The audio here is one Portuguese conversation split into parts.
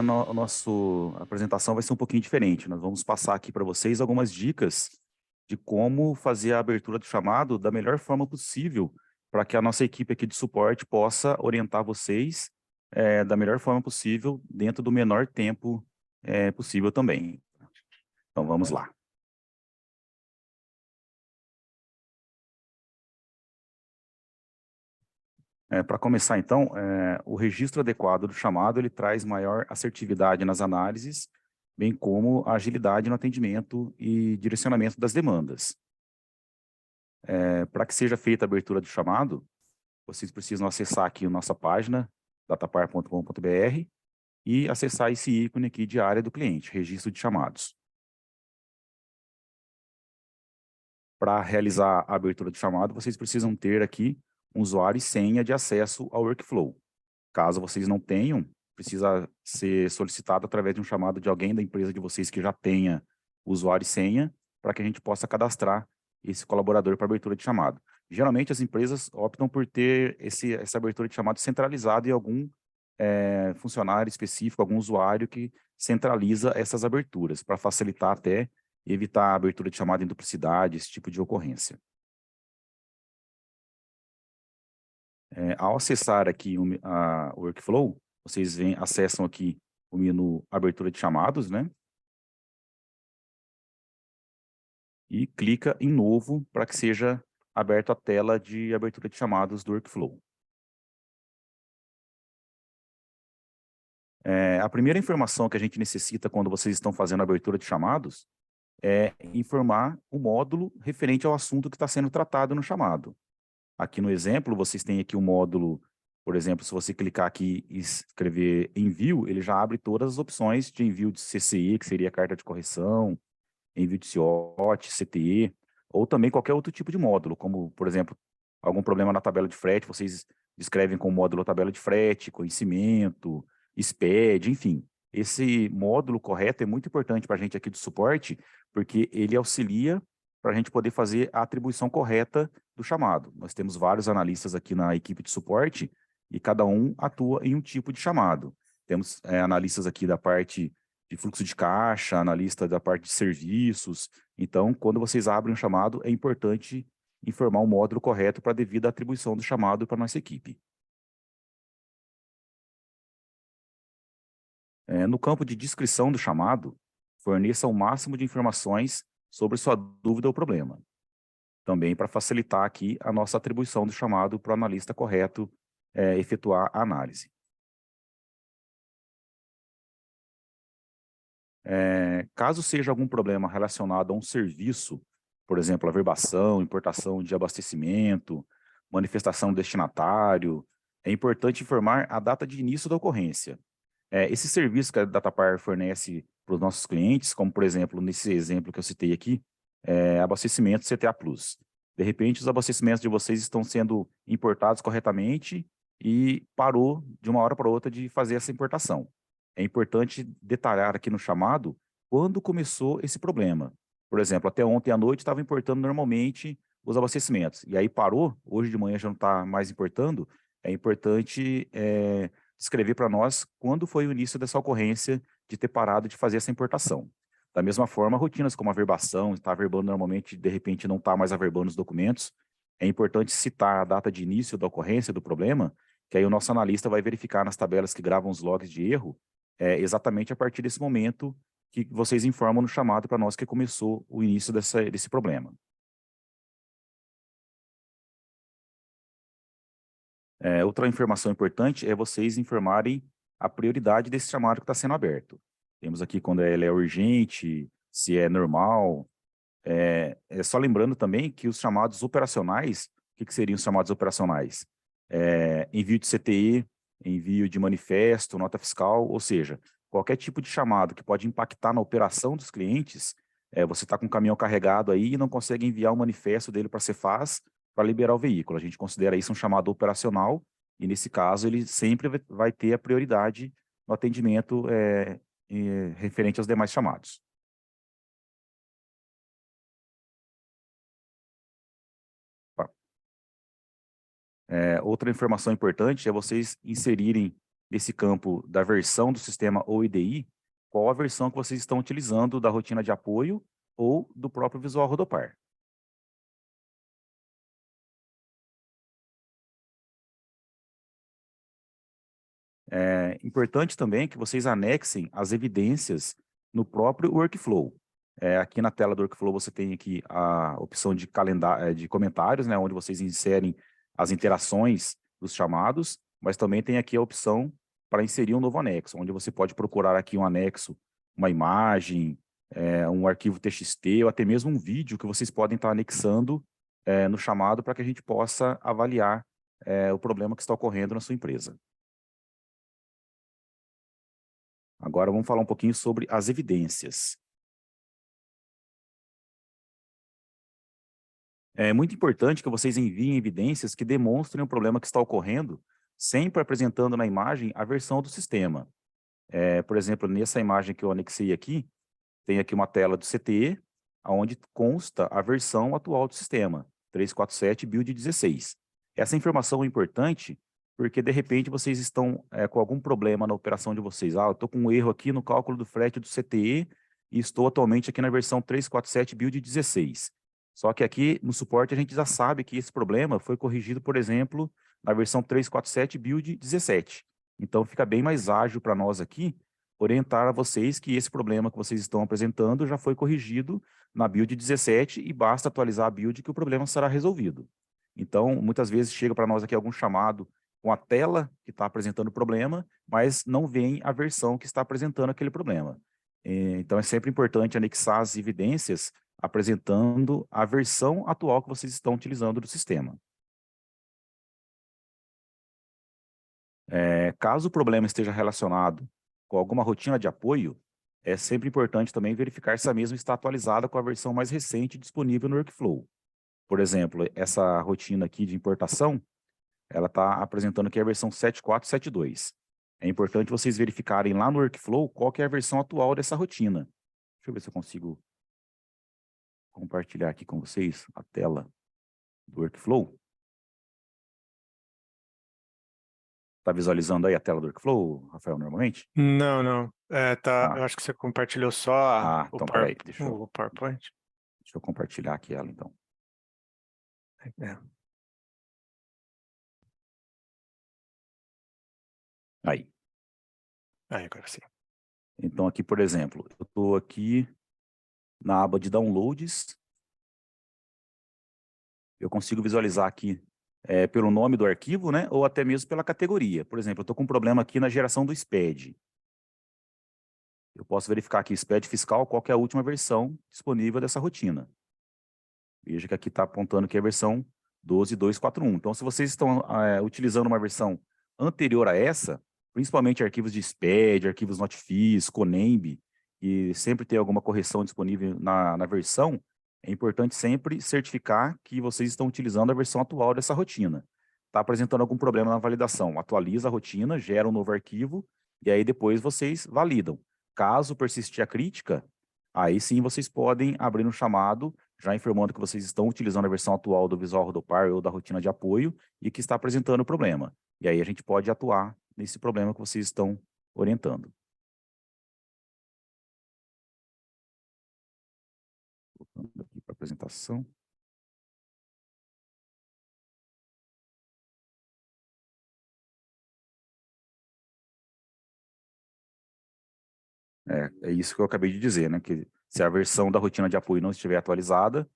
a nossa apresentação vai ser um pouquinho diferente. Nós vamos passar aqui para vocês algumas dicas de como fazer a abertura do chamado da melhor forma possível, para que a nossa equipe aqui de suporte possa orientar vocês da melhor forma possível, dentro do menor tempo possível também. Então, vamos lá. Para começar, então, o registro adequado do chamado, ele traz maior assertividade nas análises, bem como agilidade no atendimento e direcionamento das demandas. Para que seja feita a abertura do chamado, vocês precisam acessar aqui a nossa página, datapar.com.br, e acessar esse ícone aqui de área do cliente, registro de chamados. Para realizar a abertura de chamado, vocês precisam ter aqui um usuário e senha de acesso ao workflow. Caso vocês não tenham, precisa ser solicitado através de um chamado de alguém da empresa de vocês que já tenha usuário e senha, para que a gente possa cadastrar esse colaborador para abertura de chamado. Geralmente as empresas optam por ter essa abertura de chamado centralizada em algum funcionário específico, algum usuário que centraliza essas aberturas, para facilitar até e evitar a abertura de chamada em duplicidade, esse tipo de ocorrência. Ao acessar aqui o workflow, vocês acessam aqui o menu abertura de chamados, né? E clica em novo para que seja aberta a tela de abertura de chamados do workflow. A primeira informação que a gente necessita quando vocês estão fazendo a abertura de chamados é informar o módulo referente ao assunto que está sendo tratado no chamado. Aqui no exemplo, vocês têm aqui o módulo, por exemplo, se você clicar aqui e escrever envio, ele já abre todas as opções de envio de CCI, que seria carta de correção, envio de CIOT, CTE, ou também qualquer outro tipo de módulo, como, por exemplo, algum problema na tabela de frete, vocês descrevem com o módulo tabela de frete, conhecimento, SPED, enfim. Esse módulo correto é muito importante para a gente aqui do suporte, porque ele auxilia para a gente poder fazer a atribuição correta do chamado. Nós temos vários analistas aqui na equipe de suporte e cada um atua em um tipo de chamado. Temos analistas aqui da parte de fluxo de caixa, analista da parte de serviços. Então, quando vocês abrem um chamado, é importante informar o módulo correto para a devida atribuição do chamado para a nossa equipe. No campo de descrição do chamado, forneça o máximo de informações sobre sua dúvida ou problema. Também para facilitar aqui a nossa atribuição do chamado para o analista correto efetuar a análise. Caso seja algum problema relacionado a um serviço, por exemplo, averbação, importação de abastecimento, manifestação do destinatário, é importante informar a data de início da ocorrência. Esse serviço que a Datapar fornece para os nossos clientes, como por exemplo, nesse exemplo que eu citei aqui, abastecimento CTA Plus. De repente, os abastecimentos de vocês estão sendo importados corretamente e parou de uma hora para outra de fazer essa importação. É importante detalhar aqui no chamado quando começou esse problema. Por exemplo, até ontem à noite estava importando normalmente os abastecimentos, e aí parou, hoje de manhã já não está mais importando. É importante descrever para nós quando foi o início dessa ocorrência de ter parado de fazer essa importação. Da mesma forma, rotinas como averbação, está averbando normalmente, de repente não está mais averbando os documentos, é importante citar a data de início da ocorrência do problema, que aí o nosso analista vai verificar nas tabelas que gravam os logs de erro, exatamente a partir desse momento que vocês informam no chamado para nós que começou o início desse problema. Outra informação importante é vocês informarem a prioridade desse chamado que está sendo aberto. Temos aqui quando ele é urgente, se é normal. Só lembrando também que os chamados operacionais, o que seriam os chamados operacionais? Envio de CTE, envio de manifesto, nota fiscal, ou seja, qualquer tipo de chamado que pode impactar na operação dos clientes, você está com um caminhão carregado aí e não consegue enviar o manifesto dele para a Cefaz para liberar o veículo. A gente considera isso um chamado operacional e, nesse caso, ele sempre vai ter a prioridade no atendimento referente aos demais chamados. Outra informação importante é vocês inserirem nesse campo da versão do sistema ou IDI, qual a versão que vocês estão utilizando da rotina de apoio ou do próprio Visual Rodopar. É importante também que vocês anexem as evidências no próprio workflow. Aqui na tela do workflow você tem aqui a opção de calendário, de comentários, né, onde vocês inserem as interações dos chamados, mas também tem aqui a opção para inserir um novo anexo, onde você pode procurar aqui um anexo, uma imagem, um arquivo TXT ou até mesmo um vídeo que vocês podem estar anexando no chamado para que a gente possa avaliar o problema que está ocorrendo na sua empresa. Agora vamos falar um pouquinho sobre as evidências. É muito importante que vocês enviem evidências que demonstrem o problema que está ocorrendo, sempre apresentando na imagem a versão do sistema. Por exemplo, nessa imagem que eu anexei aqui, tem aqui uma tela do CTE, onde consta a versão atual do sistema, 347 Build 16. Essa informação é importante porque, de repente, vocês estão com algum problema na operação de vocês. Eu estou com um erro aqui no cálculo do frete do CTE e estou atualmente aqui na versão 347 Build 16. Só que aqui no suporte a gente já sabe que esse problema foi corrigido, por exemplo, na versão 347 Build 17. Então fica bem mais ágil para nós aqui orientar a vocês que esse problema que vocês estão apresentando já foi corrigido na build 17 e basta atualizar a build que o problema será resolvido. Então, muitas vezes chega para nós aqui algum chamado com a tela que está apresentando o problema, mas não vem a versão que está apresentando aquele problema. Então, é sempre importante anexar as evidências apresentando a versão atual que vocês estão utilizando do sistema. Caso o problema esteja relacionado com alguma rotina de apoio, é sempre importante também verificar se a mesma está atualizada com a versão mais recente disponível no workflow. Por exemplo, essa rotina aqui de importação, ela está apresentando aqui a versão 7472. É importante vocês verificarem lá no workflow qual que é a versão atual dessa rotina. Deixa eu ver se eu consigo compartilhar aqui com vocês a tela do workflow. Está visualizando aí a tela do workflow, Rafael, normalmente? Não. Eu acho que você compartilhou só então peraí, o PowerPoint. Deixa eu compartilhar aqui ela, então. Aí, agora sim. Então aqui, por exemplo, eu estou aqui na aba de downloads. Eu consigo visualizar aqui pelo nome do arquivo, né? Ou até mesmo pela categoria. Por exemplo, eu estou com um problema aqui na geração do SPED. Eu posso verificar aqui, SPED fiscal, qual que é a última versão disponível dessa rotina. Veja que aqui está apontando que é a versão 12.241. Então, se vocês estão utilizando uma versão anterior a essa, principalmente arquivos de SPED, arquivos Notifis, Conemb, e sempre tem alguma correção disponível na versão, é importante sempre certificar que vocês estão utilizando a versão atual dessa rotina. Está apresentando algum problema na validação, atualiza a rotina, gera um novo arquivo, e aí depois vocês validam. Caso persistir a crítica, aí sim vocês podem abrir um chamado, já informando que vocês estão utilizando a versão atual do Visual Rodopar ou da rotina de apoio e que está apresentando o problema. E aí a gente pode atuar nesse problema que vocês estão orientando. Voltando aqui para a apresentação. É isso que eu acabei de dizer, né? Que se a versão da rotina de apoio não estiver atualizada,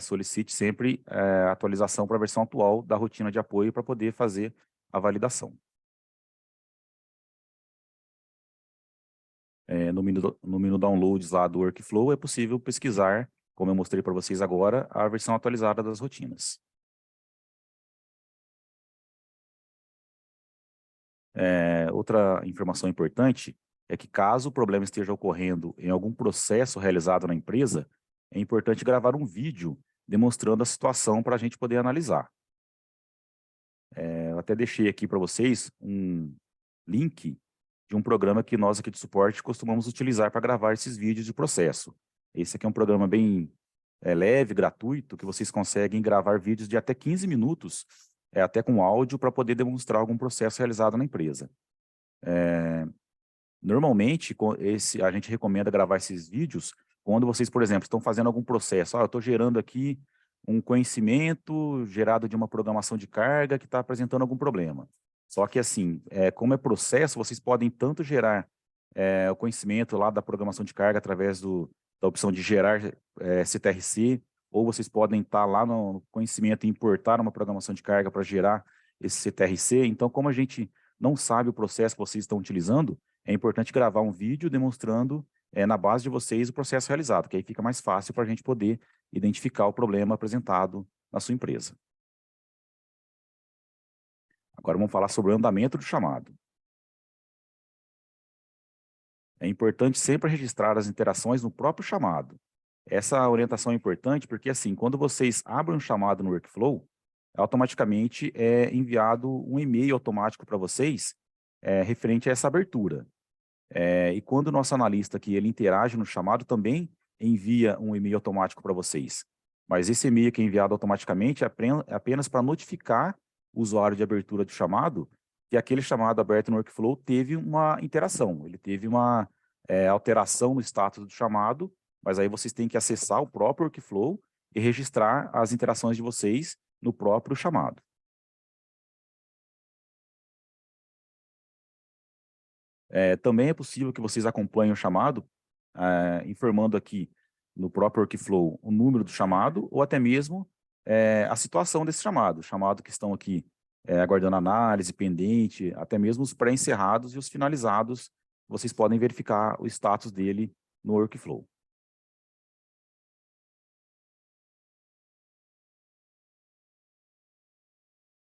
solicite sempre a atualização para a versão atual da rotina de apoio para poder fazer a validação. No menu Downloads lá do Workflow é possível pesquisar, como eu mostrei para vocês agora, a versão atualizada das rotinas. Outra informação importante é que caso o problema esteja ocorrendo em algum processo realizado na empresa, é importante gravar um vídeo demonstrando a situação para a gente poder analisar. Eu até deixei aqui para vocês um link de um programa que nós aqui de suporte costumamos utilizar para gravar esses vídeos de processo. Esse aqui é um programa bem leve, gratuito, que vocês conseguem gravar vídeos de até 15 minutos, até com áudio, para poder demonstrar algum processo realizado na empresa. Normalmente, a gente recomenda gravar esses vídeos quando vocês, por exemplo, estão fazendo algum processo. Eu estou gerando aqui um conhecimento gerado de uma programação de carga que está apresentando algum problema. Só que, assim, como é processo, vocês podem tanto gerar o conhecimento lá da programação de carga através da opção de gerar CTRC, ou vocês podem estar lá no conhecimento e importar uma programação de carga para gerar esse CTRC. Então, como a gente não sabe o processo que vocês estão utilizando, é importante gravar um vídeo demonstrando na base de vocês o processo realizado, que aí fica mais fácil para a gente poder identificar o problema apresentado na sua empresa. Agora vamos falar sobre o andamento do chamado. É importante sempre registrar as interações no próprio chamado. Essa orientação é importante porque, assim, quando vocês abrem um chamado no workflow, automaticamente é enviado um e-mail automático para vocês referente a essa abertura. E quando o nosso analista aqui ele interage no chamado, também envia um e-mail automático para vocês. Mas esse e-mail que é enviado automaticamente é apenas para notificar o usuário de abertura do chamado que aquele chamado aberto no workflow teve uma interação, ele teve uma alteração no status do chamado, mas aí vocês têm que acessar o próprio workflow e registrar as interações de vocês no próprio chamado. Também é possível que vocês acompanhem o chamado, informando aqui no próprio workflow o número do chamado ou até mesmo a situação desse chamado. Chamado que estão aqui aguardando análise, pendente, até mesmo os pré-encerrados e os finalizados, vocês podem verificar o status dele no workflow.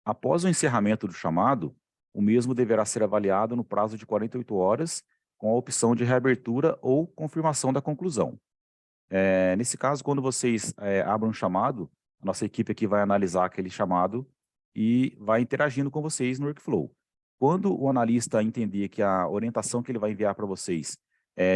Após o encerramento do chamado, o mesmo deverá ser avaliado no prazo de 48 horas, com a opção de reabertura ou confirmação da conclusão. Nesse caso, quando vocês abrem um chamado, a nossa equipe aqui vai analisar aquele chamado e vai interagindo com vocês no workflow. Quando o analista entender que a orientação que ele vai enviar para vocês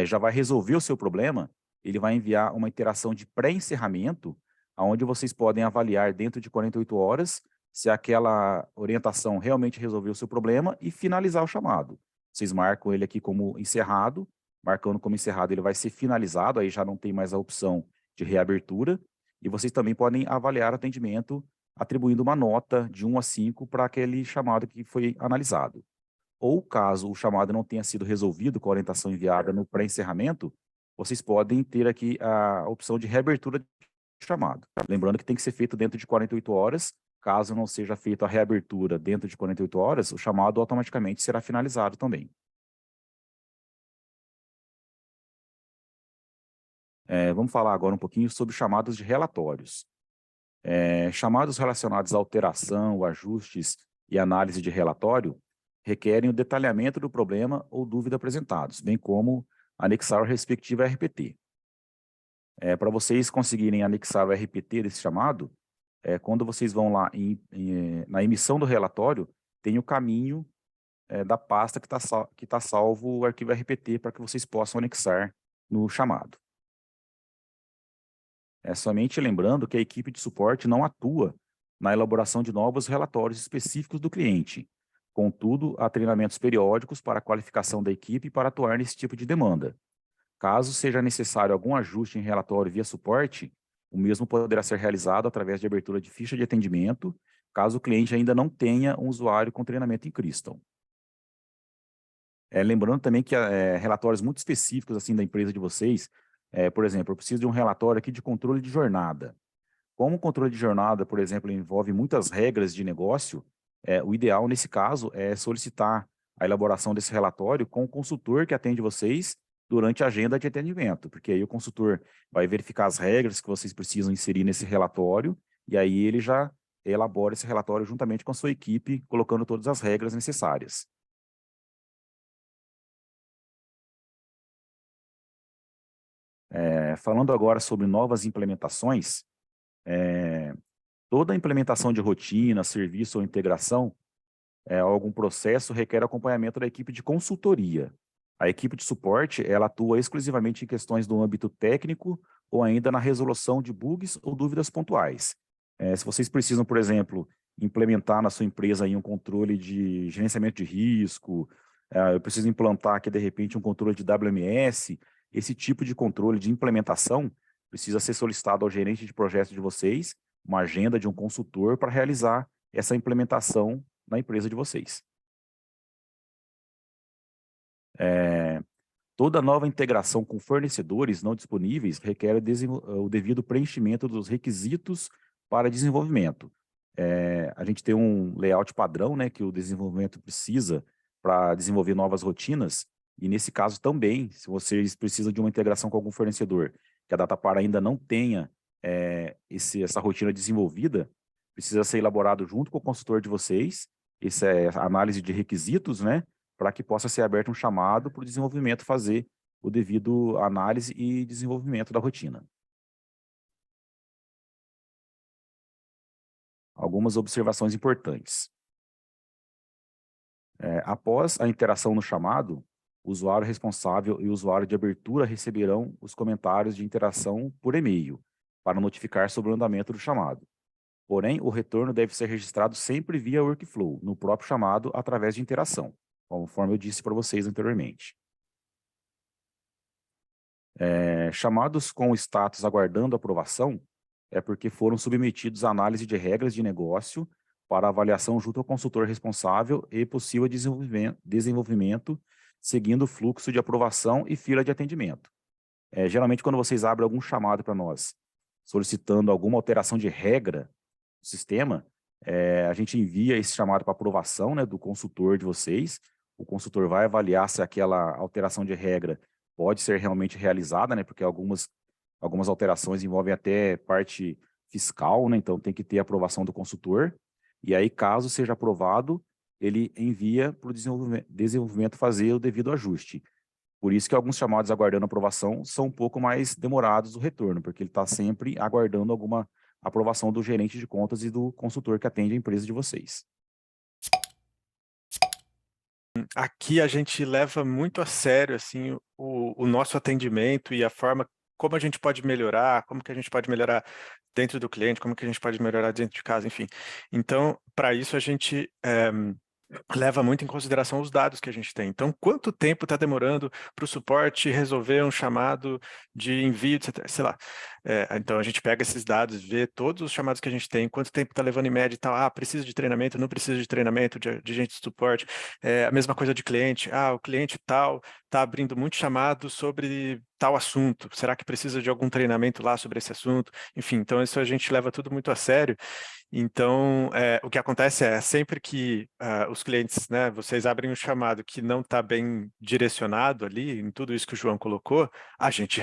já vai resolver o seu problema, ele vai enviar uma interação de pré-encerramento, onde vocês podem avaliar dentro de 48 horas se aquela orientação realmente resolveu o seu problema e finalizar o chamado. Vocês marcam ele aqui como encerrado, marcando como encerrado ele vai ser finalizado, aí já não tem mais a opção de reabertura, e vocês também podem avaliar o atendimento atribuindo uma nota de 1 a 5 para aquele chamado que foi analisado. Ou caso o chamado não tenha sido resolvido com a orientação enviada no pré-encerramento, vocês podem ter aqui a opção de reabertura de chamado. Lembrando que tem que ser feito dentro de 48 horas, caso não seja feita a reabertura dentro de 48 horas, o chamado automaticamente será finalizado também. Vamos falar agora um pouquinho sobre chamados de relatórios. Chamados relacionados à alteração, ajustes e análise de relatório requerem o detalhamento do problema ou dúvida apresentados, bem como anexar o respectivo RPT. Para vocês conseguirem anexar o RPT desse chamado, quando vocês vão lá na emissão do relatório, tem o caminho da pasta que tá salvo o arquivo RPT para que vocês possam anexar no chamado. Somente lembrando que a equipe de suporte não atua na elaboração de novos relatórios específicos do cliente. Contudo, há treinamentos periódicos para a qualificação da equipe para atuar nesse tipo de demanda. Caso seja necessário algum ajuste em relatório via suporte, o mesmo poderá ser realizado através de abertura de ficha de atendimento, caso o cliente ainda não tenha um usuário com treinamento em Crystal. Lembrando também que relatórios muito específicos assim da empresa de vocês, por exemplo, eu preciso de um relatório aqui de controle de jornada. Como o controle de jornada, por exemplo, envolve muitas regras de negócio, o ideal nesse caso é solicitar a elaboração desse relatório com o consultor que atende vocês durante a agenda de atendimento, porque aí o consultor vai verificar as regras que vocês precisam inserir nesse relatório e aí ele já elabora esse relatório juntamente com a sua equipe, colocando todas as regras necessárias. Falando agora sobre novas implementações, toda implementação de rotina, serviço ou integração, algum processo requer acompanhamento da equipe de consultoria. A equipe de suporte, ela atua exclusivamente em questões do âmbito técnico ou ainda na resolução de bugs ou dúvidas pontuais. Se vocês precisam, por exemplo, implementar na sua empresa aí um controle de gerenciamento de risco, eu preciso implantar aqui, de repente, um controle de WMS. Esse tipo de controle de implementação precisa ser solicitado ao gerente de projetos de vocês, uma agenda de um consultor para realizar essa implementação na empresa de vocês. Toda nova integração com fornecedores não disponíveis requer o devido preenchimento dos requisitos para desenvolvimento. A gente tem um layout padrão, né, que o desenvolvimento precisa para desenvolver novas rotinas, e nesse caso também, se vocês precisam de uma integração com algum fornecedor, que a Datapar ainda não tenha essa rotina desenvolvida, precisa ser elaborado junto com o consultor de vocês, essa é a análise de requisitos, né, para que possa ser aberto um chamado para o desenvolvimento fazer o devido análise e desenvolvimento da rotina. Algumas observações importantes. Após a interação no chamado, o usuário responsável e o usuário de abertura receberão os comentários de interação por e-mail, para notificar sobre o andamento do chamado. Porém, o retorno deve ser registrado sempre via workflow, no próprio chamado, através de interação, conforme eu disse para vocês anteriormente. Chamados com status aguardando aprovação é porque foram submetidos à análise de regras de negócio para avaliação junto ao consultor responsável e possível desenvolvimento seguindo o fluxo de aprovação e fila de atendimento. Geralmente, quando vocês abrem algum chamado para nós, solicitando alguma alteração de regra do sistema, a gente envia esse chamado para aprovação, né, do consultor de vocês. O consultor vai avaliar se aquela alteração de regra pode ser realmente realizada, né, porque algumas alterações envolvem até parte fiscal, né, então tem que ter a aprovação do consultor. E aí, caso seja aprovado, ele envia para o desenvolvimento fazer o devido ajuste. Por isso que alguns chamados aguardando aprovação são um pouco mais demorados o retorno, porque ele está sempre aguardando alguma aprovação do gerente de contas e do consultor que atende a empresa de vocês. Aqui a gente leva muito a sério assim, o nosso atendimento e a forma como a gente pode melhorar, como que a gente pode melhorar dentro do cliente, como que a gente pode melhorar dentro de casa, enfim. Então, para isso a gente leva muito em consideração os dados que a gente tem. Então, quanto tempo está demorando para o suporte resolver um chamado de envio, etc. Sei lá. Então, a gente pega esses dados, vê todos os chamados que a gente tem, quanto tempo está levando em média e tal. Ah, precisa de treinamento, não precisa de treinamento de gente de suporte. A mesma coisa de cliente. Ah, o cliente tal está abrindo muito chamado sobre tal assunto. Será que precisa de algum treinamento lá sobre esse assunto? Enfim, então isso a gente leva tudo muito a sério. Então, o que acontece é, sempre que os clientes, né, vocês abrem um chamado que não está bem direcionado ali, em tudo isso que o João colocou, a gente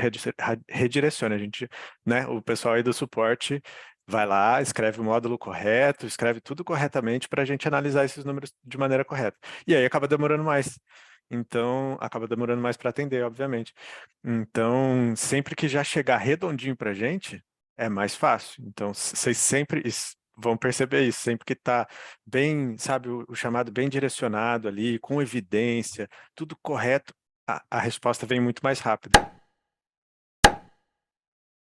redireciona, a gente, né, o pessoal aí do suporte vai lá, escreve o módulo correto, escreve tudo corretamente para a gente analisar esses números de maneira correta. E aí acaba demorando mais. Então, acaba demorando mais para atender, obviamente. Então, sempre que já chegar redondinho para a gente, é mais fácil. Então, vocês sempre vão perceber isso, sempre que está bem, sabe, o chamado bem direcionado ali, com evidência, tudo correto, a resposta vem muito mais rápida.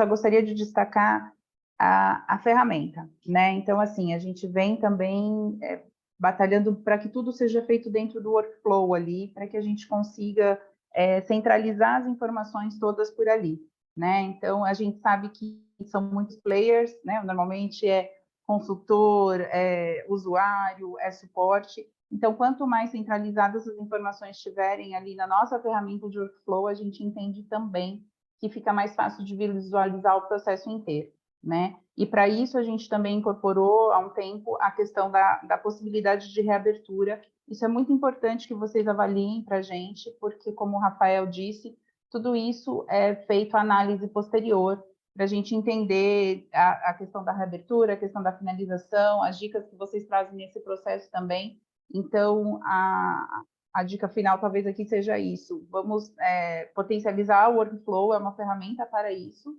Eu gostaria de destacar a ferramenta, né? Então, assim, a gente vem também batalhando para que tudo seja feito dentro do workflow ali, para que a gente consiga centralizar as informações todas por ali, né? Então, a gente sabe que são muitos players, né? Normalmente é consultor, é usuário, é suporte. Então, quanto mais centralizadas as informações estiverem ali na nossa ferramenta de workflow, a gente entende também que fica mais fácil de visualizar o processo inteiro, né? E para isso a gente também incorporou há um tempo a questão da possibilidade de reabertura. Isso é muito importante que vocês avaliem para a gente, porque, como o Rafael disse, tudo isso é feito análise posterior, para a gente entender a questão da reabertura, a questão da finalização, as dicas que vocês trazem nesse processo também. Então, a dica final talvez aqui seja isso. Vamos potencializar o workflow, é uma ferramenta para isso.